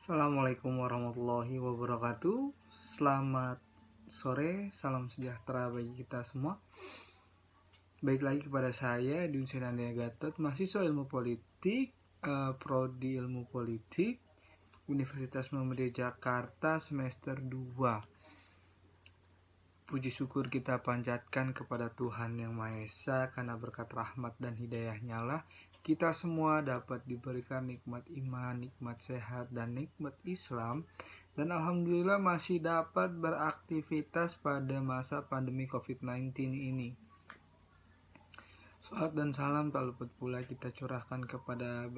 Assalamualaikum warahmatullahi wabarakatuh. Selamat sore, salam sejahtera bagi kita semua. Baik lagi kepada saya, Dun Senandria Gatot, mahasiswa ilmu politik, Prodi Ilmu Politik, Universitas Muhammadiyah Jakarta, semester 2. Puji syukur kita panjatkan kepada Tuhan Yang Maha Esa, karena berkat rahmat dan hidayahnya lah kita semua dapat diberikan nikmat iman, nikmat sehat, dan nikmat Islam. Dan alhamdulillah masih dapat beraktivitas pada masa pandemi COVID-19 ini. Salat dan salam tak luput pula kita curahkan kepada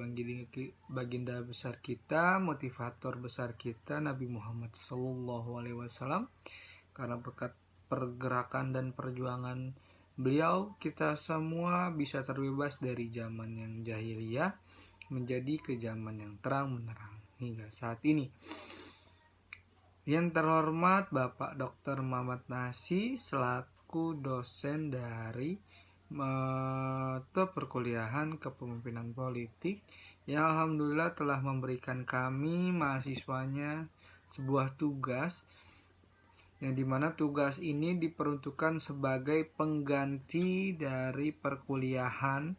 baginda besar kita, motivator besar kita, Nabi Muhammad SAW. Karena berkat pergerakan dan perjuangan beliau, kita semua bisa terbebas dari zaman yang jahiliyah menjadi ke zaman yang terang menerang hingga saat ini. Yang terhormat Bapak Dr. Muhammad Nasi selaku dosen dari mata perkuliahan kepemimpinan politik yang alhamdulillah telah memberikan kami mahasiswanya sebuah tugas, yang dimana tugas ini diperuntukkan sebagai pengganti dari perkuliahan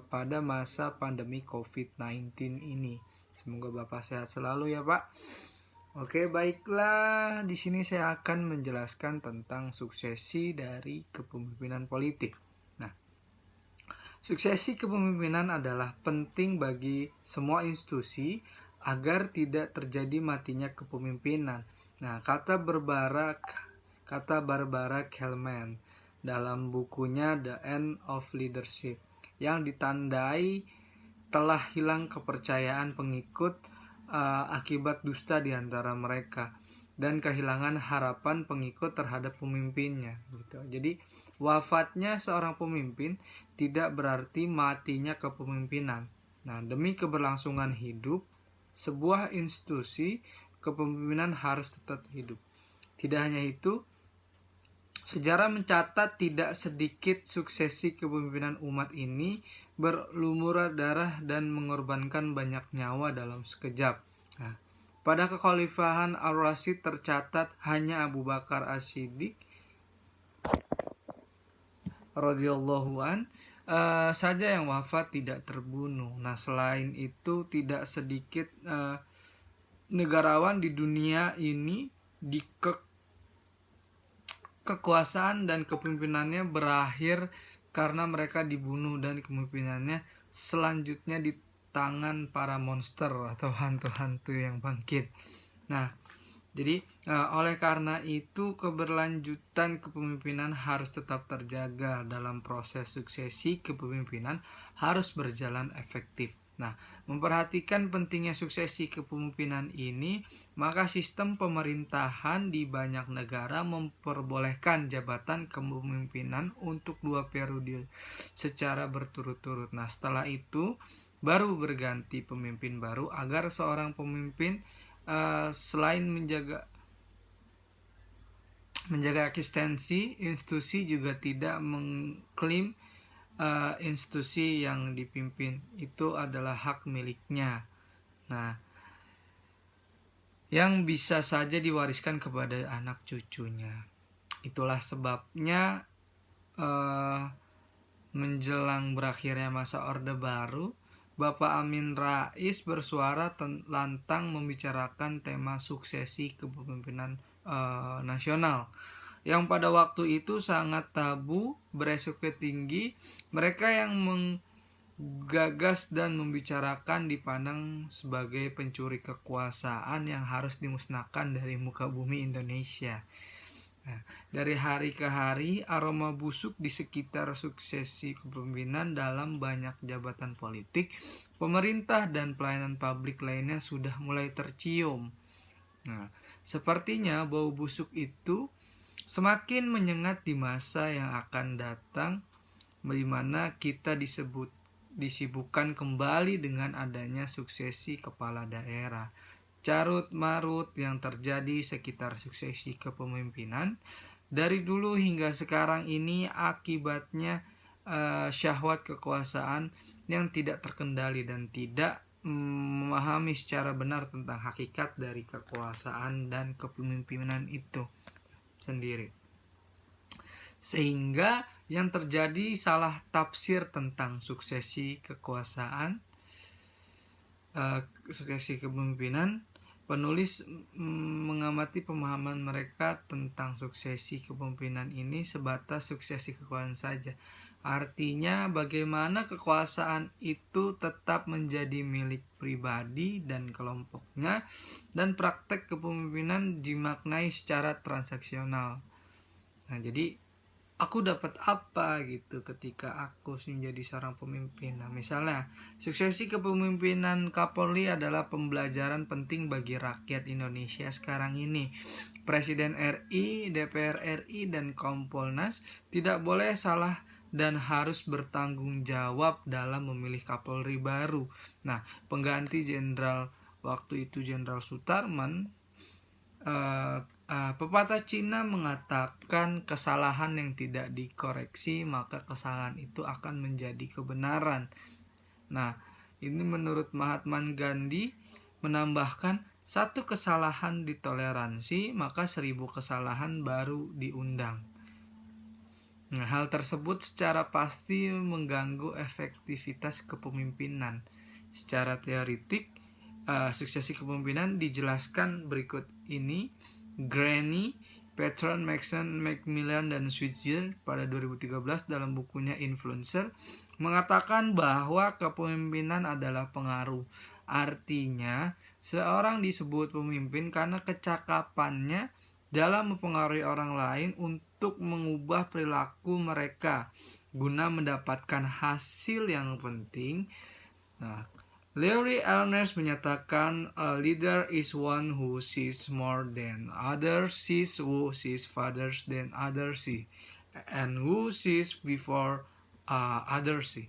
pada masa pandemi COVID-19 ini. Semoga Bapak sehat selalu ya Pak. Oke, baiklah. Di sini saya akan menjelaskan tentang suksesi dari kepemimpinan politik. Nah, suksesi kepemimpinan adalah penting bagi semua institusi agar tidak terjadi matinya kepemimpinan. Nah, kata Barbara Kellman dalam bukunya The End of Leadership yang ditandai telah hilang kepercayaan pengikut akibat dusta di antara mereka dan kehilangan harapan pengikut terhadap pemimpinnya gitu. Jadi wafatnya seorang pemimpin tidak berarti matinya kepemimpinan. Nah, demi keberlangsungan hidup sebuah institusi, kepemimpinan harus tetap hidup. Tidak hanya itu, sejarah mencatat tidak sedikit suksesi kepemimpinan umat ini berlumuran darah dan mengorbankan banyak nyawa dalam sekejap. Nah, pada kekhalifahan Ar-Rasyid tercatat hanya Abu Bakar As-Siddiq radhiyallahu an saja yang wafat tidak terbunuh. Nah, selain itu tidak sedikit negarawan di dunia ini di kekuasaan dan kepemimpinannya berakhir karena mereka dibunuh dan kepemimpinannya selanjutnya di tangan para monster atau hantu-hantu yang bangkit. Nah, jadi oleh karena itu keberlanjutan kepemimpinan harus tetap terjaga. Dalam proses suksesi kepemimpinan harus berjalan efektif. Nah, memperhatikan pentingnya suksesi kepemimpinan ini, maka sistem pemerintahan di banyak negara memperbolehkan jabatan kepemimpinan untuk 2 periode secara berturut-turut. Nah, setelah itu baru berganti pemimpin baru agar seorang pemimpin selain menjaga eksistensi institusi juga tidak mengklaim institusi yang dipimpin itu adalah hak miliknya. Nah, yang bisa saja diwariskan kepada anak cucunya. Itulah sebabnya menjelang berakhirnya masa Orde Baru, Bapak Amin Rais bersuara lantang membicarakan tema suksesi kepemimpinan nasional yang pada waktu itu sangat tabu, beresiko tinggi. Mereka yang menggagas dan membicarakan dipandang sebagai pencuri kekuasaan yang harus dimusnahkan dari muka bumi Indonesia. Nah, dari hari ke hari aroma busuk di sekitar suksesi kepemimpinan dalam banyak jabatan politik, pemerintah dan pelayanan publik lainnya sudah mulai tercium. Nah, sepertinya bau busuk itu semakin menyengat di masa yang akan datang, di mana kita disibukkan kembali dengan adanya suksesi kepala daerah. Carut marut yang terjadi sekitar suksesi kepemimpinan dari dulu hingga sekarang ini akibatnya syahwat kekuasaan yang tidak terkendali dan tidak memahami secara benar tentang hakikat dari kekuasaan dan kepemimpinan itu sendiri. Sehingga yang terjadi salah tafsir tentang suksesi kekuasaan, suksesi kepemimpinan. Penulis mengamati pemahaman mereka tentang suksesi kepemimpinan ini sebatas suksesi kekuasaan saja. Artinya bagaimana kekuasaan itu tetap menjadi milik pribadi dan kelompoknya, dan praktek kepemimpinan dimaknai secara transaksional. Nah, jadi aku dapat apa gitu ketika aku menjadi seorang pemimpin. Nah, misalnya suksesi kepemimpinan Kapolri adalah pembelajaran penting bagi rakyat Indonesia sekarang ini. Presiden RI, DPR RI, dan Kompolnas tidak boleh salah dan harus bertanggung jawab dalam memilih Kapolri baru. Nah, pengganti jenderal waktu itu Jenderal Sutarman, pepatah Cina mengatakan kesalahan yang tidak dikoreksi maka kesalahan itu akan menjadi kebenaran. Nah, ini menurut Mahatma Gandhi menambahkan, satu kesalahan ditoleransi maka 1000 kesalahan baru diundang. Nah, hal tersebut secara pasti mengganggu efektivitas kepemimpinan. Secara teoritik, suksesi kepemimpinan dijelaskan berikut ini. Granny, Patron, Maxon, Macmillan, dan Switzer pada 2013 dalam bukunya Influencer mengatakan bahwa kepemimpinan adalah pengaruh. Artinya, seorang disebut pemimpin karena kecakapannya dalam mempengaruhi orang lain untuk mengubah perilaku mereka guna mendapatkan hasil yang penting. Nah, Larry Ellners menyatakan a leader is one who sees more than others sees, who sees further than others see, and who sees before others see.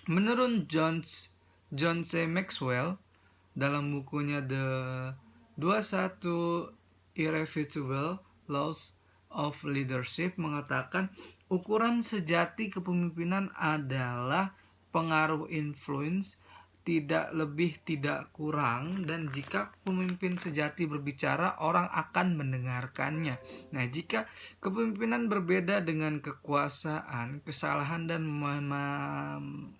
Menurut John C. Maxwell dalam bukunya The 21 Irrefutable Laws of Leadership mengatakan ukuran sejati kepemimpinan adalah pengaruh influence, tidak lebih tidak kurang, dan jika pemimpin sejati berbicara, orang akan mendengarkannya. Nah, jika kepemimpinan berbeda dengan kekuasaan, kesalahan dan memahami